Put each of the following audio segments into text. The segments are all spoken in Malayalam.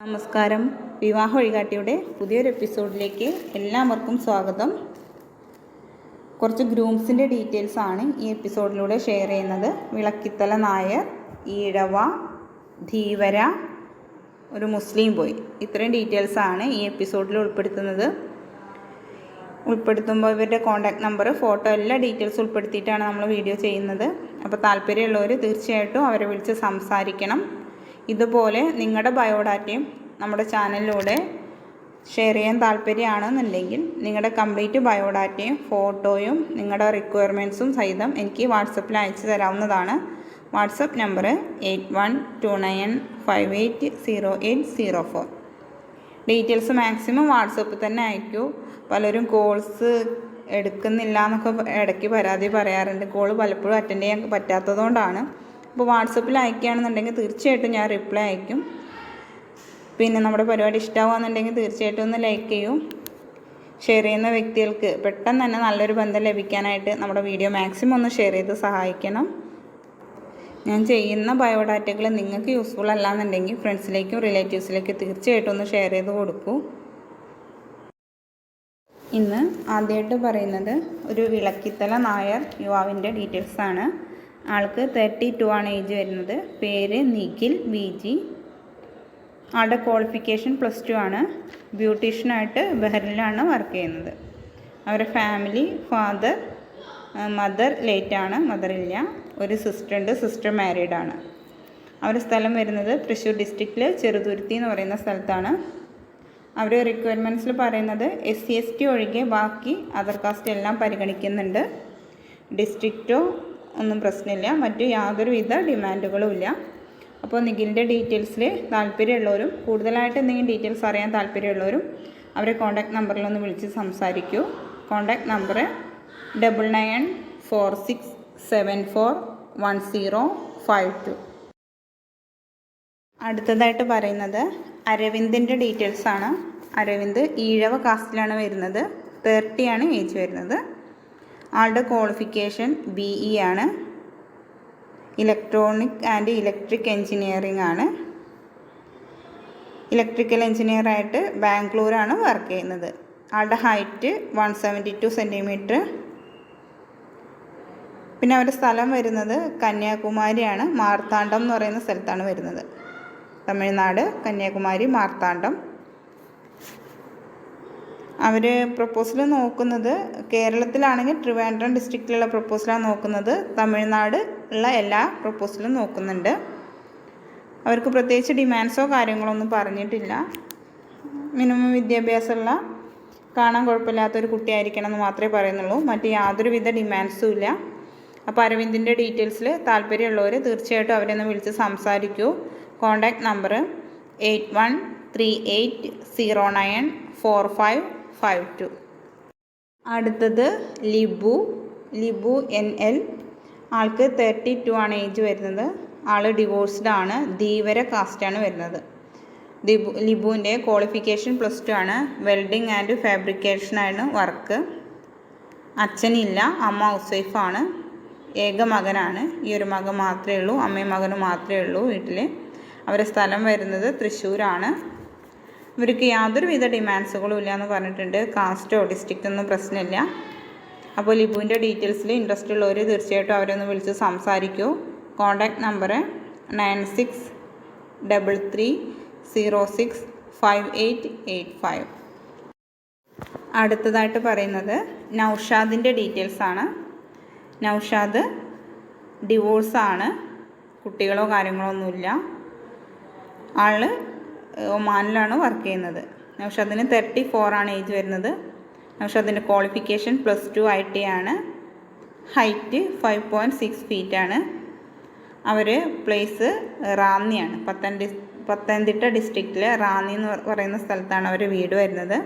നമസ്കാരം. വിവാഹ വഴികാട്ടിയുടെ പുതിയൊരു എപ്പിസോഡിലേക്ക് എല്ലാവർക്കും സ്വാഗതം. കുറച്ച് ഗ്രൂംസിൻ്റെ ഡീറ്റെയിൽസ് ആണ് ഈ എപ്പിസോഡിലൂടെ ഷെയർ ചെയ്യുന്നത്. വിളക്കിത്തല നായർ, ഈഴവ, ധീവര, ഒരു മുസ്ലിം ബോയ്, ഇത്രയും ഡീറ്റെയിൽസ് ആണ് ഈ എപ്പിസോഡിൽ ഉൾപ്പെടുത്തുമ്പോൾ ഇവരുടെ കോൺടാക്ട് നമ്പർ, ഫോട്ടോ, എല്ലാ ഡീറ്റെയിൽസ് ഉൾപ്പെടുത്തിയിട്ടാണ് നമ്മൾ വീഡിയോ ചെയ്യുന്നത്. അപ്പോൾ താല്പര്യമുള്ളവർ തീർച്ചയായിട്ടും അവരെ വിളിച്ച് സംസാരിക്കണം. ഇതുപോലെ നിങ്ങളുടെ ബയോഡാറ്റയും നമ്മുടെ ചാനലിലൂടെ ഷെയർ ചെയ്യാൻ താല്പര്യമാണെന്നുണ്ടെങ്കിൽ നിങ്ങളുടെ കംപ്ലീറ്റ് ബയോഡാറ്റയും ഫോട്ടോയും നിങ്ങളുടെ റിക്വയർമെൻറ്റ്സും സഹിതം എനിക്ക് വാട്സപ്പിൽ അയച്ചു തരാവുന്നതാണ്. WhatsApp number 8129580804. ഡീറ്റെയിൽസ് മാക്സിമം വാട്സപ്പിൽ തന്നെ അയക്കൂ. പലരും കോൾസ് എടുക്കുന്നില്ല എന്നൊക്കെ ഇടയ്ക്ക് പരാതി പറയാറുണ്ട്. കോൾ പലപ്പോഴും അറ്റൻഡ് ചെയ്യാൻ പറ്റാത്തതുകൊണ്ടാണ്. അപ്പോൾ വാട്സപ്പിൽ അയക്കുകയാണെന്നുണ്ടെങ്കിൽ തീർച്ചയായിട്ടും ഞാൻ റിപ്ലൈ അയക്കും. പിന്നെ നമ്മുടെ പരിപാടി ഇഷ്ടമാകുകയെന്നുണ്ടെങ്കിൽ തീർച്ചയായിട്ടും ഒന്ന് ലൈക്ക് ചെയ്യൂ. ഷെയർ ചെയ്യുന്ന വ്യക്തികൾക്ക് പെട്ടെന്ന് തന്നെ നല്ലൊരു ബന്ധം ലഭിക്കാനായിട്ട് നമ്മുടെ വീഡിയോ മാക്സിമം ഒന്ന് ഷെയർ ചെയ്ത് സഹായിക്കണം. ഞാൻ ചെയ്യുന്ന ബയോഡാറ്റകൾ നിങ്ങൾക്ക് യൂസ്ഫുൾ അല്ലാന്നുണ്ടെങ്കിൽ ഫ്രണ്ട്സിലേക്കും റിലേറ്റീവ്സിലേക്കും തീർച്ചയായിട്ടും ഒന്ന് ഷെയർ ചെയ്ത് കൊടുക്കൂ. ഇന്ന് ആദ്യമായിട്ട് പറയുന്നത് ഒരു വിളക്കിത്തല നായർ യുവാവിൻ്റെ ഡീറ്റെയിൽസാണ്. ആൾക്ക് 32 ആണ് ഏജ് വരുന്നത്. പേര് നിഖിൽ VG. ആളുടെ ക്വാളിഫിക്കേഷൻ +2 ആണ്. ബ്യൂട്ടീഷ്യനായിട്ട് ബഹ്റിനിലാണ് വർക്ക് ചെയ്യുന്നത്. അവരുടെ ഫാമിലി, ഫാദർ, മദർ ലേറ്റാണ്, മദറില്ല. ഒരു സിസ്റ്റർ ഉണ്ട്, സിസ്റ്റർ മാരീഡാണ്. അവരുടെ സ്ഥലം വരുന്നത് തൃശ്ശൂർ ഡിസ്ട്രിക്റ്റിൽ ചെറുതുരുത്തി എന്ന് പറയുന്ന സ്ഥലത്താണ്. അവർ റിക്വയർമെൻറ്റ്സിൽ പറയുന്നത് SC/ST ഒഴികെ ബാക്കി അതർ കാസ്റ്റ് എല്ലാം പരിഗണിക്കുന്നുണ്ട്. ഡിസ്ട്രിക്റ്റോ ഒന്നും പ്രശ്നമില്ല, മറ്റു യാതൊരുവിധ ഡിമാൻഡുകളും ഇല്ല. അപ്പോൾ നിഖിലിൻ്റെ ഡീറ്റെയിൽസിൽ താല്പര്യമുള്ളവരും കൂടുതലായിട്ട് എന്തെങ്കിലും ഡീറ്റെയിൽസ് അറിയാൻ താല്പര്യമുള്ളവരും അവരെ കോൺടാക്ട് നമ്പറിലൊന്ന് വിളിച്ച് സംസാരിക്കൂ. Contact number 9946741052. അടുത്തതായിട്ട് പറയുന്നത് അരവിന്ദിൻ്റെ ഡീറ്റെയിൽസാണ്. അരവിന്ദ് ഈഴവ കാസ്റ്റിലാണ് വരുന്നത്. 30 ആണ് ഏജ് വരുന്നത്. ആളുടെ ക്വാളിഫിക്കേഷൻ BE ആണ്. ഇലക്ട്രോണിക് ആൻഡ് ഇലക്ട്രിക് എൻജിനീയറിംഗ് ആണ്. ഇലക്ട്രിക്കൽ എൻജിനീയറായിട്ട് ബാംഗ്ലൂരാണ് വർക്ക് ചെയ്യുന്നത്. ആളുടെ ഹൈറ്റ് 172 സെൻറ്റിമീറ്റർ. പിന്നെ അവരുടെ സ്ഥലം വരുന്നത് കന്യാകുമാരിയാണ്. മാർത്താണ്ഡം എന്ന് പറയുന്ന സ്ഥലത്താണ് വരുന്നത്. തമിഴ്നാട്, കന്യാകുമാരി, മാർത്താണ്ഡം. അവർ പ്രപ്പോസൽ നോക്കുന്നത് കേരളത്തിലാണെങ്കിൽ ട്രിവാൻഡ്രം ഡിസ്ട്രിക്റ്റിലുള്ള പ്രപ്പോസലാണ് നോക്കുന്നത്. തമിഴ്നാട് ഉള്ള എല്ലാ പ്രപ്പോസലും നോക്കുന്നുണ്ട്. അവർക്ക് പ്രത്യേകിച്ച് ഡിമാൻഡ്സോ കാര്യങ്ങളോ ഒന്നും പറഞ്ഞിട്ടില്ല. മിനിമം വിദ്യാഭ്യാസമുള്ള, കാണാൻ കുഴപ്പമില്ലാത്തൊരു കുട്ടിയായിരിക്കണം എന്ന് മാത്രമേ പറയുന്നുള്ളൂ. മറ്റ് യാതൊരുവിധ ഡിമാൻഡ്സും ഇല്ല. അപ്പോൾ അരവിന്ദിൻ്റെ ഡീറ്റെയിൽസിൽ താല്പര്യമുള്ളവർ തീർച്ചയായിട്ടും അവരെ ഒന്ന് വിളിച്ച് സംസാരിക്കൂ. Contact number 8138094552. അടുത്തത് ലിബു NL. ആൾക്ക് 32 ആണ് ഏജ് വരുന്നത്. ആൾ ഡിവോഴ്സ്ഡ് ആണ്. ധീവര കാസ്റ്റാണ് വരുന്നത്. ലിബുവിൻ്റെ ക്വാളിഫിക്കേഷൻ +2 ആണ്. വെൽഡിംഗ് ആൻഡ് ഫാബ്രിക്കേഷനാണ് വർക്ക്. അച്ഛനില്ല, അമ്മ ഹൗസ് വൈഫാണ്. ഏക മകനാണ്. ഈ ഒരു മകൻ മാത്രമേ ഉള്ളൂ, അമ്മയും മകനും മാത്രമേ ഉള്ളൂ വീട്ടിൽ. അവരുടെ സ്ഥലം വരുന്നത് തൃശ്ശൂരാണ്. ഇവർക്ക് യാതൊരുവിധ ഡിമാൻഡ്സുകളും ഇല്ല എന്ന് പറഞ്ഞിട്ടുണ്ട്. കാസ്റ്റോ ഡിസ്ട്രിക്റ്റ് ഒന്നും പ്രശ്നമില്ല. അപ്പോൾ ലിബുവിൻ്റെ ഡീറ്റെയിൽസിൽ ഇൻട്രസ്റ്റ് ഉള്ളവർ തീർച്ചയായിട്ടും അവരൊന്ന് വിളിച്ച് സംസാരിക്കൂ. Contact number 9633065885. അടുത്തതായിട്ട് പറയുന്നത് നൗഷാദിൻ്റെ ഡീറ്റെയിൽസാണ്. നൗഷാദ് ഡിവോഴ്സാണ്. കുട്ടികളോ കാര്യങ്ങളോ ഒന്നുമില്ല. ആൾ ഒമാനിലാണ് വർക്ക് ചെയ്യുന്നത്. നൗഷാദിന് 34 ആണ് ഏജ് വരുന്നത്. നൗഷാദിൻ്റെ ക്വാളിഫിക്കേഷൻ +2 IT ആണ്. ഹൈറ്റ് 5.6 feet ആണ്. അവർ പ്ലേസ് റാന്നിയാണ്. പത്തനംതിട്ട ഡിസ്ട്രിക്റ്റിൽ റാന്നി എന്ന് പറയുന്ന സ്ഥലത്താണ് അവർ വീട് വരുന്നത്.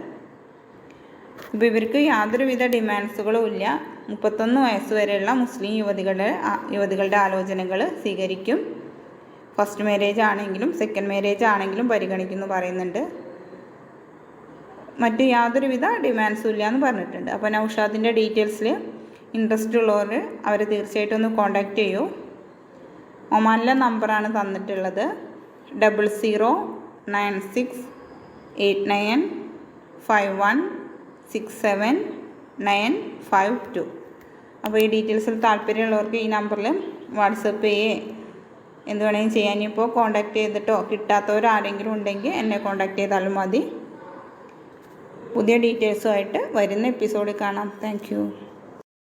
ഇപ്പോൾ ഇവർക്ക് യാതൊരുവിധ ഡിമാൻഡ്സുകളും ഇല്ല. 31 വയസ്സ് വരെയുള്ള മുസ്ലിം യുവതികളുടെ ആലോചനകൾ സ്വീകരിക്കും. ഫസ്റ്റ് മാരേജ് ആണെങ്കിലും സെക്കൻഡ് മാരേജ് ആണെങ്കിലും പരിഗണിക്കുമെന്ന് പറയുന്നുണ്ട്. മറ്റ് യാതൊരുവിധ ഡിമാൻഡ്സും ഇല്ല എന്ന് പറഞ്ഞിട്ടുണ്ട്. അപ്പോൾ നൗഷാദിൻ്റെ ഡീറ്റെയിൽസിൽ ഇൻട്രസ്റ്റ് ഉള്ളവർ അവർ തീർച്ചയായിട്ടും ഒന്ന് കോൺടാക്റ്റ് ചെയ്യൂ. ഒമാനിലെ നമ്പറാണ് തന്നിട്ടുള്ളത്. 96895167 അപ്പോൾ ഈ ഡീറ്റെയിൽസിൽ താല്പര്യമുള്ളവർക്ക് ഈ നമ്പറിൽ വാട്സപ്പ് ചെയ്യേ എന്ത് വേണമെങ്കിലും ചെയ്യാൻ. ഇപ്പോൾ കോൺടാക്റ്റ് ചെയ്തിട്ടോ കിട്ടാത്തവരാരെങ്കിലും ഉണ്ടെങ്കിൽ എന്നെ കോൺടാക്റ്റ് ചെയ്താലും മതി. പുതിയ ഡീറ്റെയിൽസുമായിട്ട് വരുന്ന എപ്പിസോഡിൽ കാണാം. Thank you.